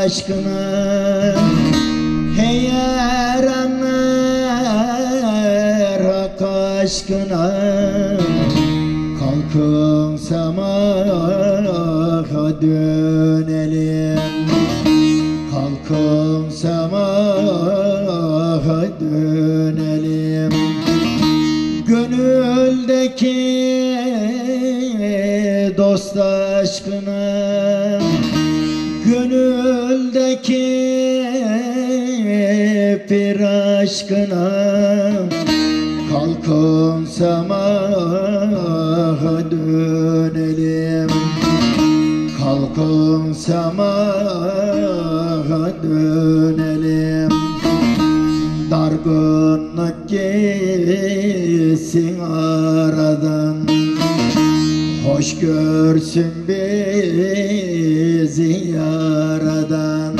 aşkına. Hey erenler hak aşkına, kalkın semaha dönelim, kalkın semaha dönelim. Gönüldeki dost aşkına, gönüldeki pir aşkına, kalkın semaha dönelim, kalkın semaha dönelim. Dargınlık gitsin aradan, hoş görsün bizi yaradan.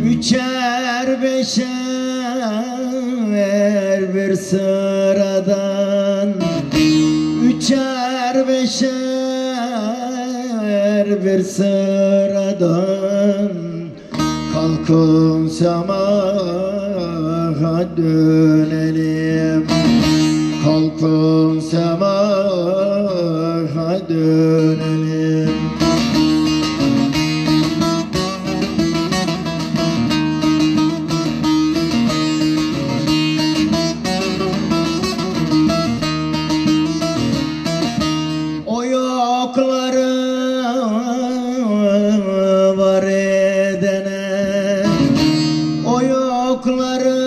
Üçer beşer bir sıradan, üçer beşer bir sıradan, kalkın semaha dönelim, kalkın semaha dönelim. O yokları var edene, o yokları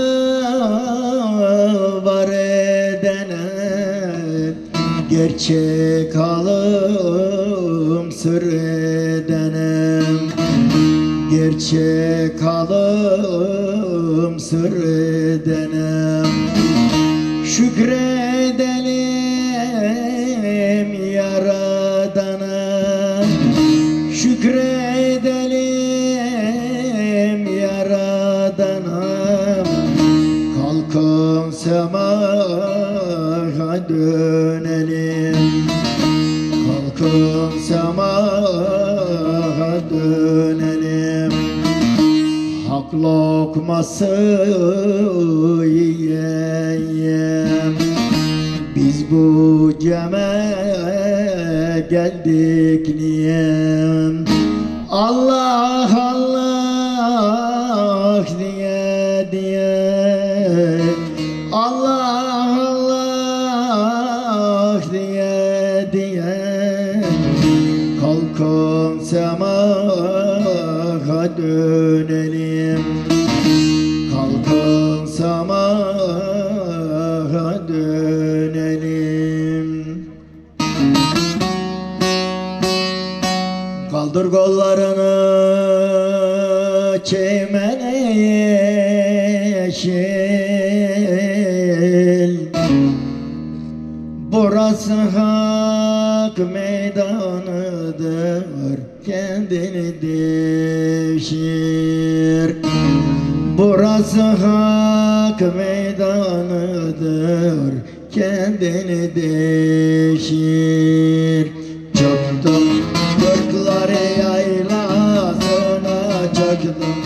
var edene, gerçek alım sır edenem, gerçek alım sır edenem. Şükredelim Yaradana, şükredelim Yaradana, kalkın semaha dönelim, kalkın semaha dönelim. Hak lokması yiyeyim, biz bu ceme geldik niye? Allah Allah diye diye, Allah Allah diye diye, kalkın semaha dönelim, kalkın semaha dönelim. Kaldır kollarını çimene yeşil, burası hak meydanıdır, kendini devşir. Burası hak meydanıdır, kendini devşir. Çıktım kırkları yaylasına, çıktım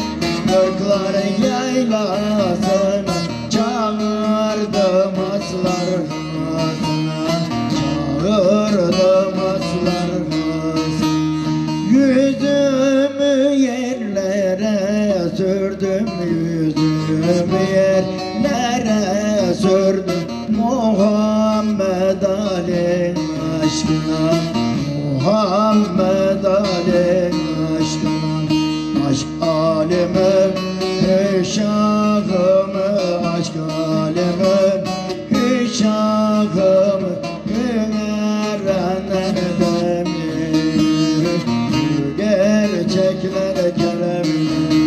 kırkları yaylasına, çağırdım aslarına, çağırdım aslarına. Yüzümü yerlere sürdüm, yüzümü yerlere sürdüm, Muhammed Ali aşkına, Muhammed Ali aşkına. Aşk alemi hüşakımı, aşk alemi hüşakımı, erenler demir, gerçeklere keremine.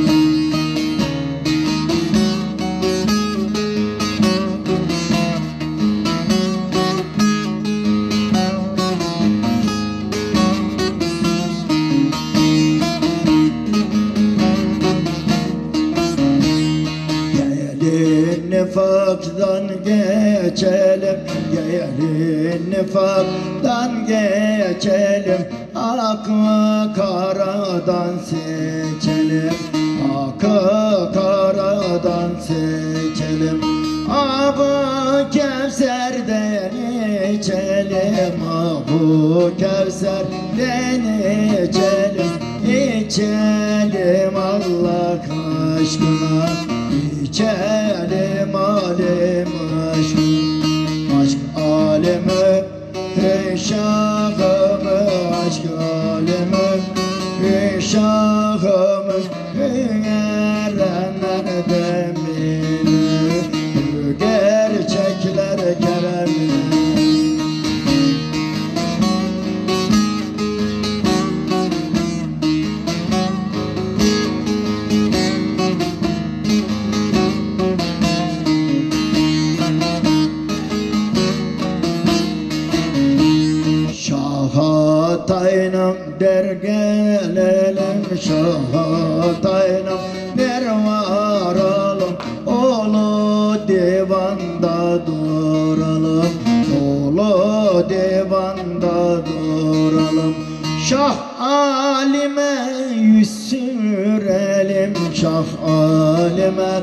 geçelim, gelin nifaktan geçelim, akı karadan seçelim, akı karadan seçelim. Abu Kevser'den içelim, Abu Kevser'den içelim, İçelim Allah aşkına, İçelim alim aşkına. Aşk alemi, şahımı, aşk alemi, şahımı, erenlerden bilir gerçekler keremine. Şahatayım der gelelim, şahatayım der varalım, oğlu divanda duralım, oğlu divanda duralım. Şah alime yüz sürelim, şah alime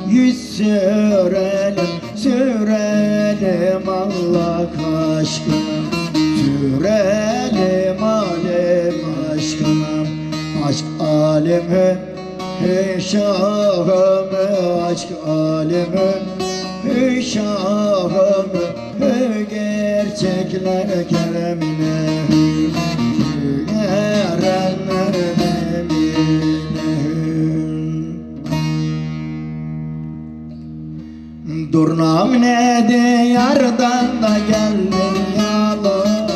yüz sürelim, sürelim Allah aşkına, sürelim alim aşkına. Aşk alemi, şahımı, aşk alemi, şahımı, gerçekler keremine, erenler emine. Durnam ne diyardan da geldin yalan,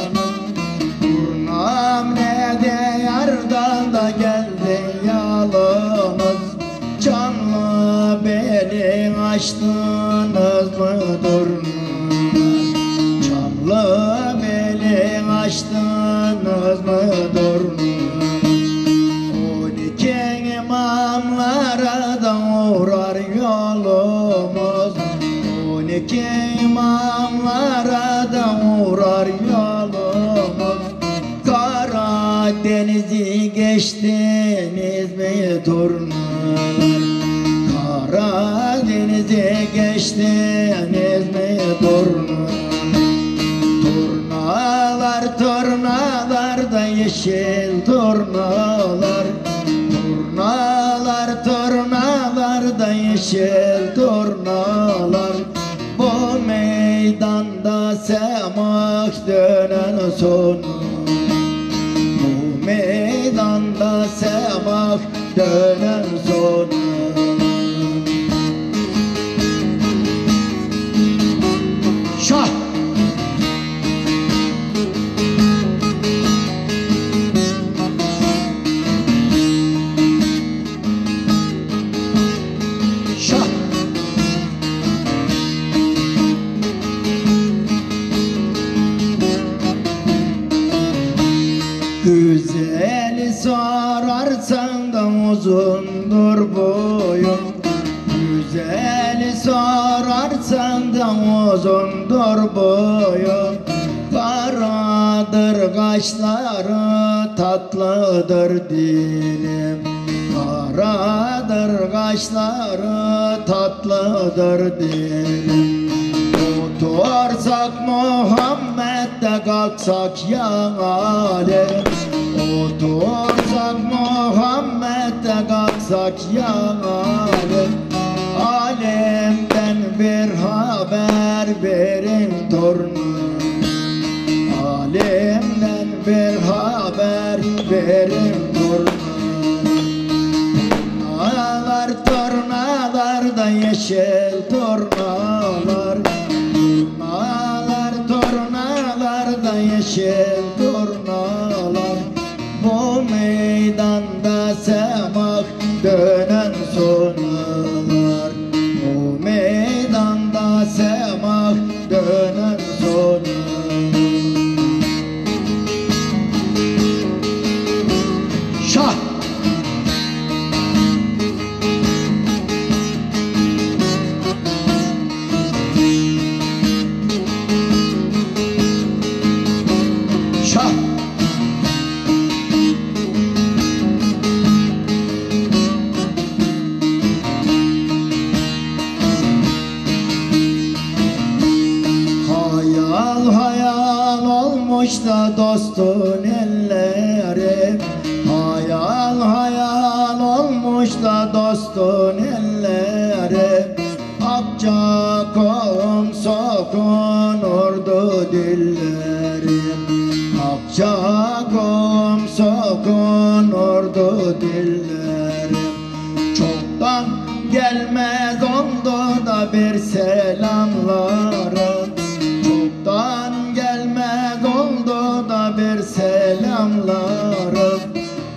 durnam ne diyardan da geldin yalnız, canlı beni açtınız mı durnam, canlı beni açtınız mı durnam. 12 imamlara da uğrar yolumuz, 12 imamlara da uğrar yolumuz. Karadeniz'i geçtiniz mi turnalar, Karadeniz'i geçtiniz mi turnalar. Turnalar, turnalar da yeşil turnalar, turnalar, turnalar da yeşil turnalar. Bu meydanda semak dönen sonlar, bu meydanda semak dönen sonlar. Şah! Güzeli sorarsan da uzundur boyun, güzeli sorarsan da uzundur boyun. Karadır kaşları, tatlıdır dilim, karadır kaşları, tatlıdır dilim. Otursak Muhammed'de kalksak ya alem, otursak Muhammed'de kalksak ya alem. Alemden bir haber verin torunum, alemden bir haber verin torunum. Turnalar, turnalar da yeşil turnalar, turnalar, turnalar da yeşil turnalar. Bu meydanda semak dönen sonlar, bu meydanda semak dönen sonlar. Şah! olmuş da dostun elleri. Hayal hayal olmuş da dostun elleri. Akça kum sokunurdu dillerim. Akça kum sokunurdu dillerim. Çoktan gelmez oldu da bir selamlarım. Çoktan gelmez oldu da bir selamlarım.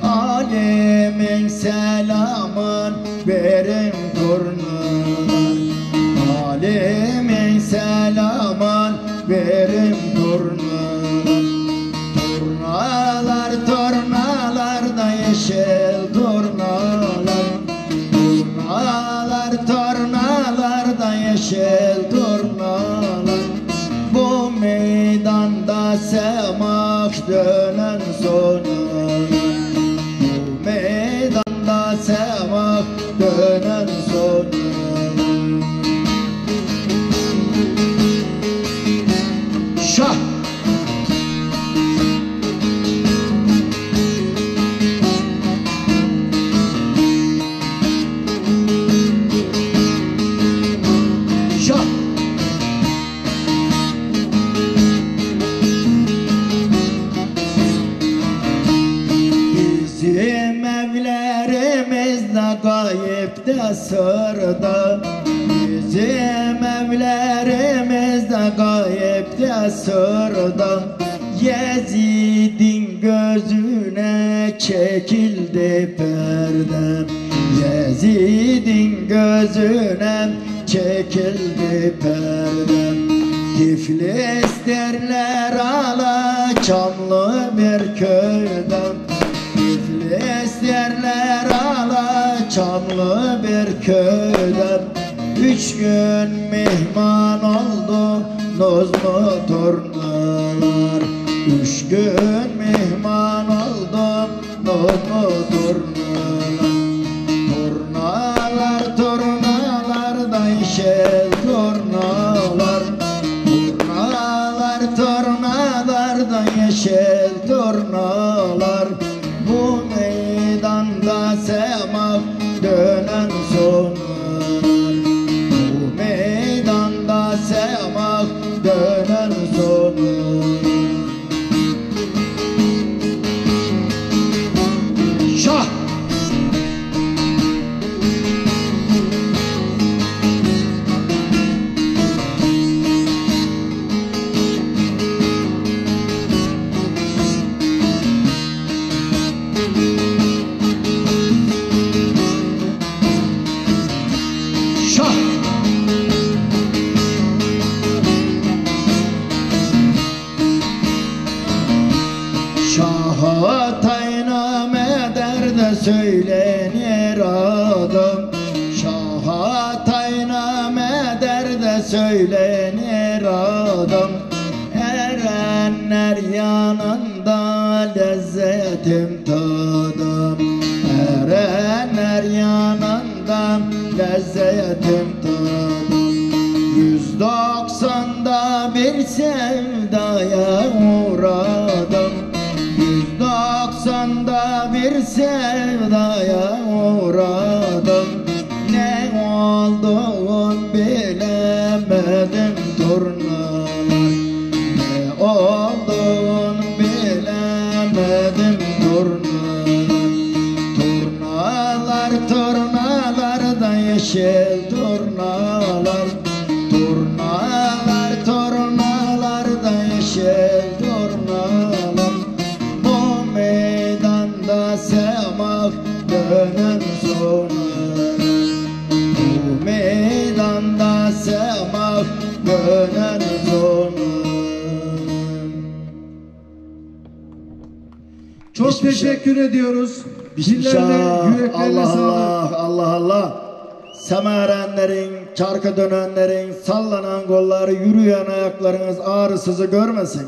Alemin selamın verin turnalar. Alemin selamın verin turnalar. Turnalar turnalar da yeşil turnalar. Turnalar turnalar da yeşil turnalar. Bu meydanda semak dönen sonalar. Bu meydanda semak dönen sonalar. Şah! Bizim evlerimiz de gayipte sırda. Bizim evlerimiz de gayipte sırda. Yezid'in gözüne çekildi perdem. Yezid'in gözüne çekildi perdem. Tiflis derler ala çamlı bir köyden. Tiflis derler ala çamlı bir köyden. 3 gün mihman oldu nozlu turnalar. 3 gün mihman oldu nozlu turnalar. Turnalar turnalar da yeşil turnalar. Turnalar turnalar da yeşil turnalar. Bu meydanda semak dönen sonalar. Bu meydanda semak dönen sonalar. Şah! Şaha tayname derde söylenir adım. Şaha tayname derde söylenir adım. Erenler yanında lezzetim tadım. Erenler yanında lezzetim tadım. 190'da bir sevdaya uğradım. 190'da bir sevdaya uğradım. Ne olduğunu bilemedim turnalar. Ne olduğunu bilemedim turnalar. Turnalar turnalar da yeşil turnalar. Turnalar turnalar da yeşil turnalar. Bu meydanda semak dönen sonalar. Bu meydanda semak dönen sonalar. Çok teşekkür ediyoruz. Bismillah. Yüreklerine Allah sağlık. Allah Allah Allah. Semerenlerin, çarka dönenlerin, sallanan kolları, yürüyen ayaklarınız ağrısızı görmesin.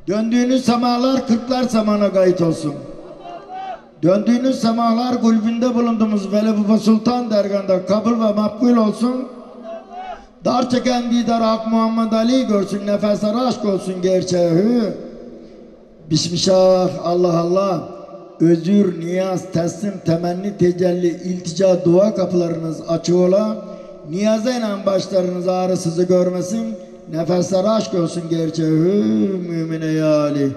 Döndüğünüz semalar 40'lar zamana kayıt olsun. Döndüğünüz semalar kulbünde bulunduğumuz Veli Baba Sultan dergahında kabul ve makbul olsun. Dar çeken didar Ak Muhammed Ali görsün, nefesler aşk olsun gerçeği. Bismillah, Allah Allah. Özür, niyaz, teslim, temenni, tecelli, iltica, dua kapılarınız açık ola. Niyaza inen başlarınız ağrısızı görmesin. Nefesler aşk olsun gerçeği. Mümine ya Ali.